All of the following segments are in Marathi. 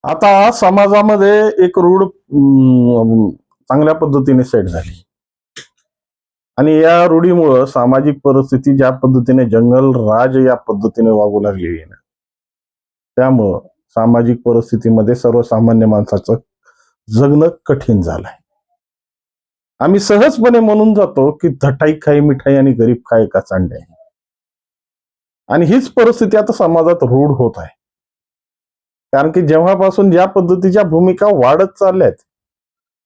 आता समाजामध्ये एक रूढ चांगल्या पद्धतीने सेट झाली आणि या रूढीमुळं सामाजिक परिस्थिती ज्या पद्धतीने जंगल राज या पद्धतीने वागू लागलेली आहे ना, त्यामुळं सामाजिक परिस्थितीमध्ये सर्वसामान्य माणसाचं जगणं कठीण झालंय. आम्ही सहजपणे म्हणून जातो की धटाई खाई मिठाई आणि गरीब खाय का चांडे. आणि हीच परिस्थिती आता समाजात रूढ होत आहे. कारण की जेव्हापासून ज्या पद्धतीच्या भूमिका वाढत चालल्यात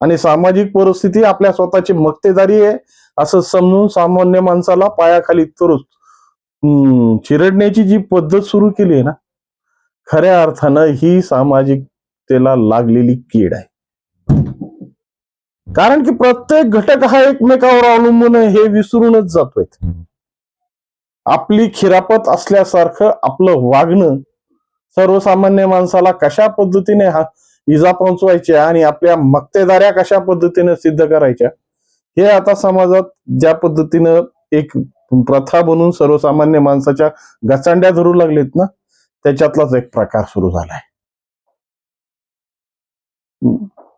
आणि सामाजिक परिस्थिती आपल्या स्वतःची मक्तेदारी आहे असं समजून सामान्य माणसाला पायाखाली तरुच चिरडण्याची जी पद्धत सुरू केली आहे ना, खऱ्या अर्थानं ही सामाजिकतेला लागलेली कीड आहे. कारण की प्रत्येक घटक हा एकमेकावर अवलंबून आहे हे विसरूनच जातोय. आपली खिरापत असल्यासारखं आपलं वागणं सर्वसामान्य माणसाला कशा पद्धतीने इजा पोहोचवायच्या आणि आपल्या मक्तेदाऱ्या कशा पद्धतीने सिद्ध करायच्या हे आता समाजात ज्या पद्धतीनं एक प्रथा बनून सर्वसामान्य माणसाच्या गचांड्या धरू लागलेत ना, त्याच्यातलाच एक प्रकार सुरू झालाय.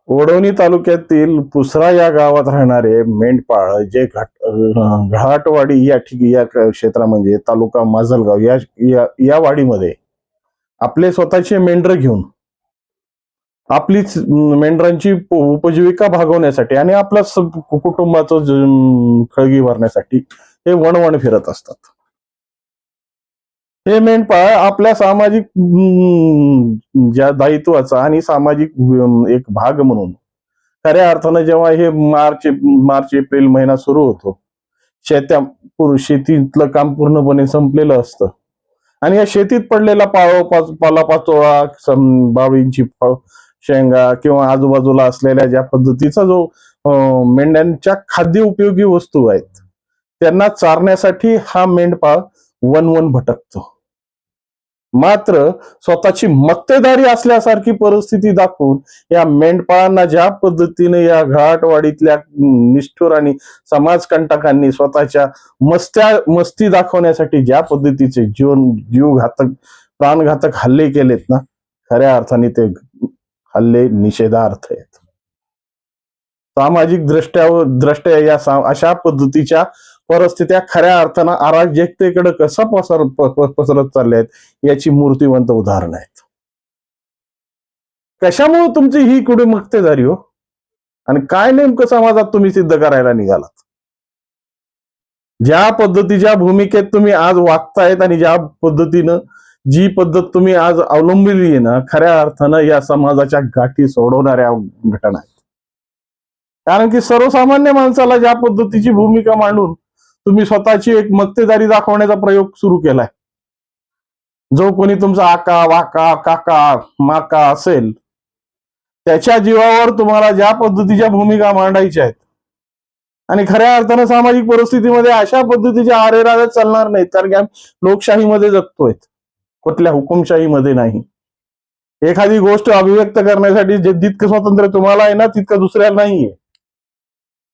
वडवणी तालुक्यातील पुसरा या गावात राहणारे मेंढपाळ जे घाटवाडी या क्षेत्रा म्हणजे तालुका माजलगाव या वाडीमध्ये आपले स्वतःचे मेंढर घेऊन आपलीच मेंढरांची उपजीविका भागवण्यासाठी आणि आपल्या कुटुंबाचं खळगी भरण्यासाठी हे वणवण फिरत असतात. हे मेंढपाळ आपल्या सामाजिक ज्या दायित्वाचा आणि सामाजिक एक भाग म्हणून खऱ्या अर्थानं जेव्हा हे मार्च एप्रिल महिना सुरू होतो, शेतीतलं काम पूर्णपणे संपलेलं असतं आणि या शेतीत पडलेला पालापाचोळा, बाळींची शेंगा किंवा आजूबाजूला असलेल्या ज्या पद्धतीचा जो मेंढ्यांच्या खाद्य उपयोगी वस्तू आहेत त्यांना चारण्यासाठी हा मेंढपाळ वनवन भटकतो. मात्र स्वतःची मक्तेदारी असल्यासारखी परिस्थिती दाखवून या मेंढपाळांना ज्या पद्धतीने या घाटवाडीतल्या निष्ठुर आणि समाजकंटकांनी स्वतःच्या मस्ती दाखवण्यासाठी ज्या पद्धतीचे जीवघातक प्राणघातक हल्ले केलेत ना, खऱ्या अर्थाने ते हल्ले निषेधार्थ आहेत. सामाजिक दृष्ट्या या अशा पद्धतीच्या परिस्थित्या खऱ्या अर्थानं अराजकतेकडे कसा पसरत चालल्या आहेत याची मूर्तिवंत उदाहरण आहेत. कशामुळे तुमची ही कुठे मक्तेदारी हो आणि काय नेमकं समाजात तुम्ही सिद्ध करायला निघालात? ज्या पद्धतीच्या भूमिकेत तुम्ही आज वागतायत आणि ज्या पद्धतीनं जी पद्धत तुम्ही आज अवलंबली आहे ना, खऱ्या अर्थानं या समाजाच्या गाठी सोडवणाऱ्या घटना आहेत. कारण की सर्वसामान्य माणसाला ज्या पद्धतीची भूमिका मांडून तुम्ही स्वतःची एक मक्तेदारी दाखवण्याचा प्रयोग सुरू केलाय, जो कोणी तुमचा आका वाका काका माका असेल त्याच्या जीवावर तुम्हाला ज्या पद्धतीच्या भूमिका मांडायच्या आहेत आणि खऱ्या अर्थानं सामाजिक परिस्थितीमध्ये अशा पद्धतीच्या आरेराव्यात चालणार नाहीत. कारण की आम्ही लोकशाहीमध्ये जगतोय, कुठल्या हुकुमशाहीमध्ये नाही. एखादी गोष्ट अभिव्यक्त करण्यासाठी जितकं स्वातंत्र्य तुम्हाला आहे ना, तितकं दुसऱ्याला नाहीये.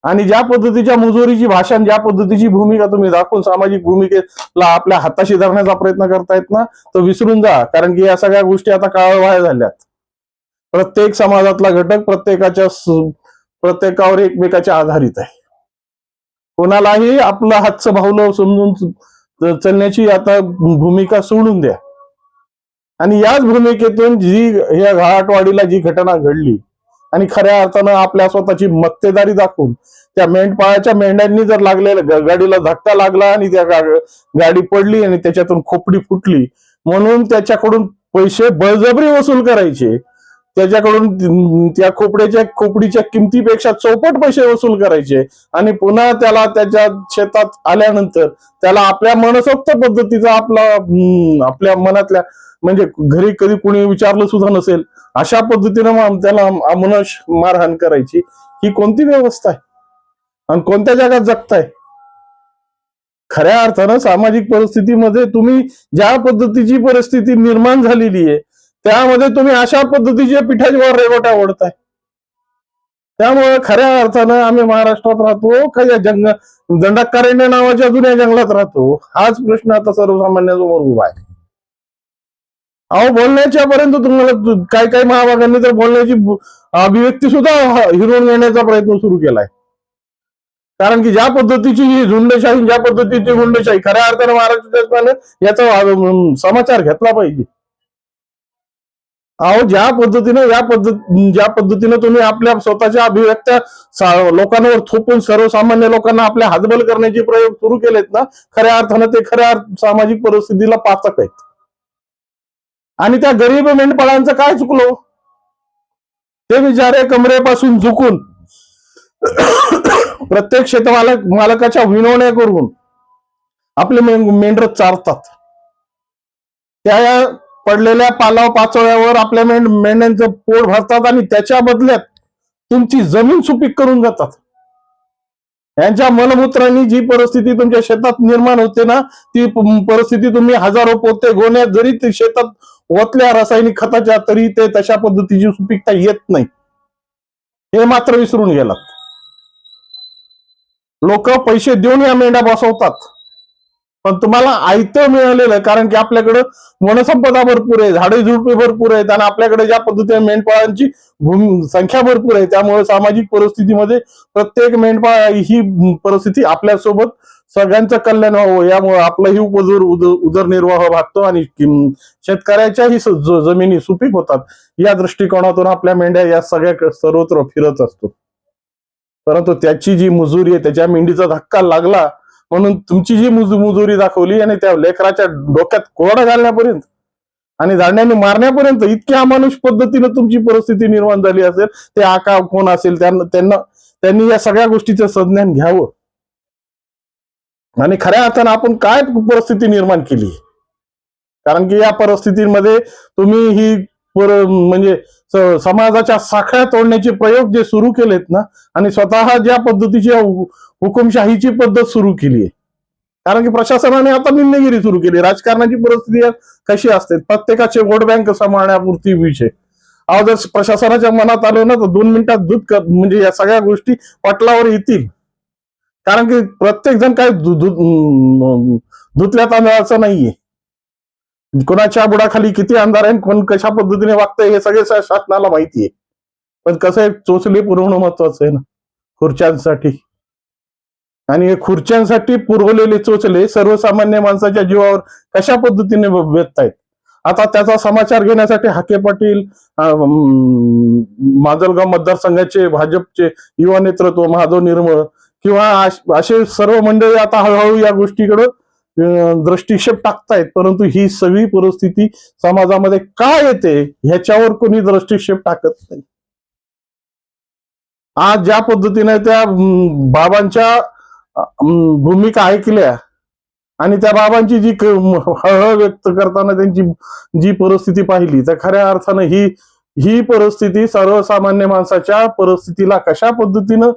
आणि ज्या पद्धतीच्या मुजोरीची भाषण, ज्या पद्धतीची भूमिका तुम्ही दाखवून सामाजिक भूमिकेला आपल्या हाताशी धरण्याचा प्रयत्न करतायत ना, तो विसरून जा. कारण की या सगळ्या गोष्टी आता काळाबाह्य झाल्यात. प्रत्येक समाजातला घटक प्रत्येकावर एकमेकाच्या आधारित आहे. कोणालाही आपलं हातचं भावलं समजून चलण्याची आता भूमिका सोडून द्या. आणि याच भूमिकेतून या घाटवाडीला जी घटना घडली आणि खऱ्या अर्थानं आपल्या स्वतःची मक्तेदारी दाखवून त्या मेंढपाळाच्या मेंढ्यांनी जर लागलेल्या गाडीला धक्का लागला आणि त्या गाडी पडली आणि त्याच्यातून खोपडी फुटली म्हणून त्याच्याकडून पैसे बळजबरी वसूल करायचे, त्याच्याकडून त्या खोपडीच्या किमतीपेक्षा चौपट पैसे वसूल करायचे आणि पुन्हा त्याला त्याच्या शेतात आल्यानंतर त्याला आपल्या मनसोक्त पद्धतीचा आपल्या मनातल्या म्हणजे घरी कधी कुणी विचारलं सुद्धा नसेल अशा पद्धतीनं त्याला अमानुष मारहाण करायची, ही कोणती व्यवस्था आहे आणि कोणत्या जगात जगताय? खऱ्या अर्थानं सामाजिक परिस्थितीमध्ये तुम्ही ज्या पद्धतीची परिस्थिती निर्माण झालेली आहे त्यामध्ये तुम्ही अशा पद्धतीच्या पिठाच्या रेवट्या ओढताय. त्यामुळे खऱ्या अर्थानं आम्ही महाराष्ट्रात राहतो का या दंडकारण्य नावाच्या जुन्या जंगलात राहतो, हाच प्रश्न आता सर्वसामान्यांसमोर उभा आहे. अहो बोलण्याच्या पर्यंत तुम्हाला काही काही महाभागांनी तर बोलण्याची अभिव्यक्ती सुद्धा हिरवून घेण्याचा प्रयत्न सुरू केलाय. कारण की ज्या पद्धतीची ही झुंडशाही, ज्या पद्धतीची गुंडशाही, खऱ्या अर्थानं महाराष्ट्र शासनाने याचा समाचार घेतला पाहिजे. अहो ज्या पद्धतीनं तुम्ही आपल्या स्वतःच्या अभिव्यक्त्या लोकांवर थोपून सर्वसामान्य लोकांना आपल्या हातबल करण्याचे प्रयोग सुरू केलेत ना, खऱ्या अर्थानं ते खऱ्या सामाजिक परिस्थितीला पाचक आहेत. आणि त्या गरीब मेंढपाळांचं काय चुकलो? ते बिचारे कमरेपासून झुकून प्रत्येक मालकाच्या विनवण्या करून आपले मेंढर चारतात. त्या पडलेल्या पालाव पाचोळ्यावर आपल्या मेंढ्यांचं पोट भरतात आणि त्याच्या बदल्यात तुमची जमीन सुपीक करून जातात. यांच्या मलमूत्रांनी जी परिस्थिती तुमच्या शेतात निर्माण होते ना, ती परिस्थिती तुम्ही हजारो पोते गोण्यात जरी ते शेतात ओतल्या रासायनिक खताच्या, तरी ते तशा पद्धतीची सुपीकता येत नाही. हे मात्र विसरून गेलात. लोक पैसे देऊन या मेंढ्या बसवतात, पण तुम्हाला आयतं मिळालेलं, कारण की आपल्याकडे वनसंपदा भरपूर आहे, झाडे झुडपे भरपूर आहेत आणि आपल्याकडे ज्या पद्धतीने मेंढपाळांची संख्या भरपूर आहे, त्यामुळे सामाजिक परिस्थितीमध्ये प्रत्येक मेंढपाळ ही परिस्थिती आपल्यासोबत सगळ्यांचं कल्याण व्हावं यामुळे आपलाही उदरनिर्वाह भागतो आणि शेतकऱ्याच्याही जमिनी सुपीक होतात. या दृष्टिकोनातून आपल्या मेंढ्या या सगळ्या सर्वत्र फिरत असतो. परंतु त्याची जी मुजुरी आहे, त्याच्या मेंढीचा धक्का लागला म्हणून तुमची जी मुजुरी दाखवली आणि त्या लेकराच्या डोक्यात कोरडा घालण्यापर्यंत आणि दांड्याने मारण्यापर्यंत इतक्या अमानुष पद्धतीने तुमची परिस्थिती निर्माण झाली असेल, ते आका कोण असेल त्यांनी या सगळ्या गोष्टीचं संज्ञान घ्यावं. आणि खऱ्या अर्थानं आपण काय परिस्थिती निर्माण केली, कारण की या परिस्थितीमध्ये तुम्ही ही म्हणजे समाजाच्या साखळ्या तोडण्याचे प्रयोग जे सुरू केलेत ना, आणि स्वतः ज्या पद्धतीची हुकुमशाहीची पद्धत सुरू केली आहे. कारण की प्रशासनाने आता निंदेगिरी सुरू केली. राजकारणाची परिस्थिती कशी असते, प्रत्येकाचे वोट बँक सांभाळण्यापुरती विषय. अहो जर प्रशासनाच्या मनात आलं ना, तर 2 मिनिटात म्हणजे या सगळ्या गोष्टी पटलावर येतील. कारण की प्रत्येक जण काय धुतल्या तांदळाचं नाहीये. कोणाच्या बुडाखाली किती अंधार आहे, कोण कशा पद्धतीने वागतंय हे सगळे शासनाला माहिती आहे. पण कसं आहे, चोचले पुरवणं महत्वाचं आहे ना खुर्च्यांसाठी. आणि हे खुर्च्यांसाठी पुरवलेले चोचले सर्वसामान्य माणसाच्या जीवावर कशा पद्धतीने बेततायत. आता त्याचा समाचार घेण्यासाठी हाके पाटील, माजलगाव मतदारसंघाचे भाजपचे युवा नेतृत्व महादेव निर्मळ किंवा असे सर्व मंडळी आता हळूहळू या गोष्टीकडे दृष्टिक्षेप टाकतायत. परंतु ही सगळी परिस्थिती समाजामध्ये का येते ह्याच्यावर कोणी दृष्टिक्षेप टाकत नाही. आज ज्या पद्धतीने त्या बाबांच्या भूमिका ऐकल्या आणि त्या बाबांची जी हळहळ व्यक्त करताना त्यांची जी परिस्थिती पाहिली, तर खऱ्या अर्थानं ही परिस्थिती सर्वसामान्य माणसाच्या परिस्थितीला कशा पद्धतीनं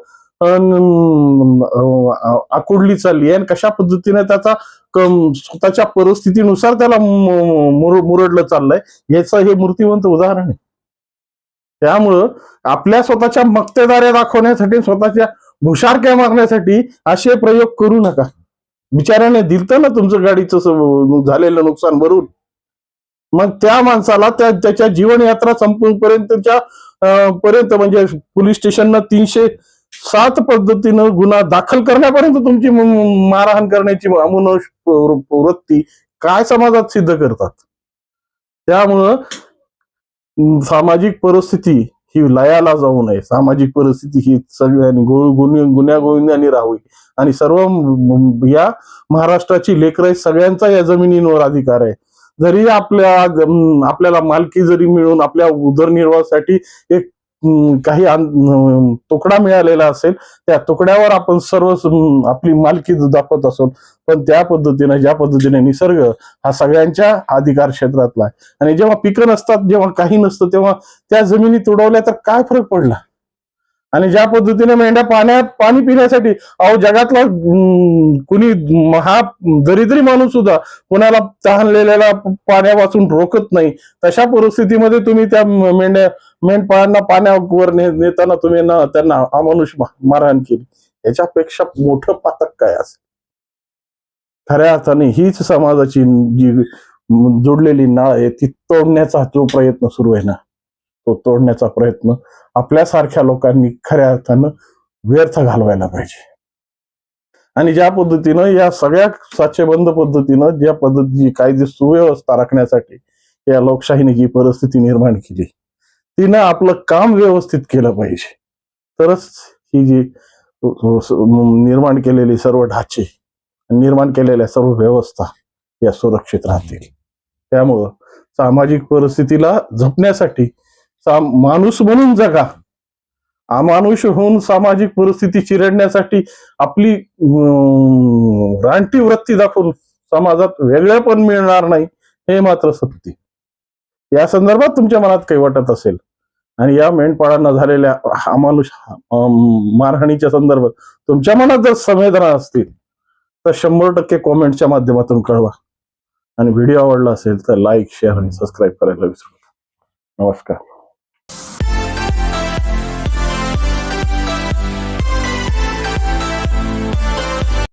आकुडली चालली आहे आणि कशा पद्धतीने त्याचा स्वतःच्या परिस्थितीनुसार त्याला मुरडलं चाललंय, याचं हे मूर्तिवंत उदाहरण आहे. त्यामुळं आपल्या स्वतःच्या मक्तेदाऱ्या दाखवण्यासाठी, स्वतःच्या भुशारक्या मारण्यासाठी असे प्रयोग करू नका. बिचाऱ्याने दिलतं ना तुमचं गाडीचं झालेलं नुकसान भरून, मग त्या माणसाला त्याच्या जीवनयात्रा संपूर्णपर्यंतच्या पर्यंत म्हणजे पोलीस स्टेशननं 307 पद्धतीनं गुन्हा दाखल करण्यापर्यंत तुमची मारहाण करण्याची अमानुष वृत्ती काय समाजात सिद्ध करतात. त्यामुळं सामाजिक परिस्थिती ही लयाला जाऊ नये. सामाजिक परिस्थिती ही सगळ्यांनी गुन्ह्या गोविंदांनी राहावी आणि सर्व या महाराष्ट्राची लेकरं सगळ्यांचा या जमिनींवर अधिकार आहे. जरी आपल्याला मालकी जरी मिळून आपल्या उदरनिर्वाहासाठी एक काही तुकडा मिळालेला असेल, त्या तुकड्यावर आपण सर्व आपली मालकी दाखवत असो, पण त्या पद्धतीने ज्या पद्धतीने निसर्ग हा सगळ्यांच्या अधिकार क्षेत्रातला आहे. आणि जेव्हा पिकं नसतात, जेव्हा काही नसतं, तेव्हा त्या जमिनी तुडवल्या तर काय फरक पडला. आणि ज्या पद्धतीने मेंढ्या पाणी पिण्यासाठी, अहो जगातला कुणी हा दरिद्री माणूस सुद्धा कोणाला तहानलेल्या पाण्यापासून रोखत नाही. तशा परिस्थितीमध्ये तुम्ही त्या मेंढपाळांना पाण्यावर नेताना तुम्ही त्यांना अमानुष मारहाण केली, याच्यापेक्षा मोठं पातक काय असेल. खऱ्या अर्थाने हीच समाजाची जी जोडलेली नाळ आहे ती तोडण्याचा जो प्रयत्न सुरू आहे ना, तो तोडण्याचा प्रयत्न आपल्यासारख्या लोकांनी खऱ्या अर्थानं व्यर्थ घालवायला पाहिजे. आणि ज्या पद्धतीनं या सगळ्या साचेबंद पद्धतीनं ज्या पद्धतीची कायदे सुव्यवस्था राखण्यासाठी या लोकशाहीने जी परिस्थिती निर्माण केली, तिनं आपलं काम व्यवस्थित केलं पाहिजे. तरच ही जी निर्माण केलेली सर्व ढाचे, निर्माण केलेल्या सर्व व्यवस्था या सुरक्षित राहतील. त्यामुळं सामाजिक परिस्थितीला जपण्यासाठी माणूस म्हणून जगा, अमानुष होऊन सामाजिक परिस्थिती चिरडण्यासाठी आपली रानटी वृत्ती दाखवून समाजात वेगळं पण मिळणार नाही, हे मात्र सत्य. या संदर्भात तुमच्या मनात काही वाटत असेल आणि या मेंढपाळांना झालेल्या अमानुष मारहाणीच्या संदर्भात तुमच्या मनात जर संवेदना असतील तर 100% कॉमेंटच्या माध्यमातून कळवा. आणि व्हिडिओ आवडला असेल तर लाईक, शेअर आणि सबस्क्राईब करायला विसरू नका. नमस्कार.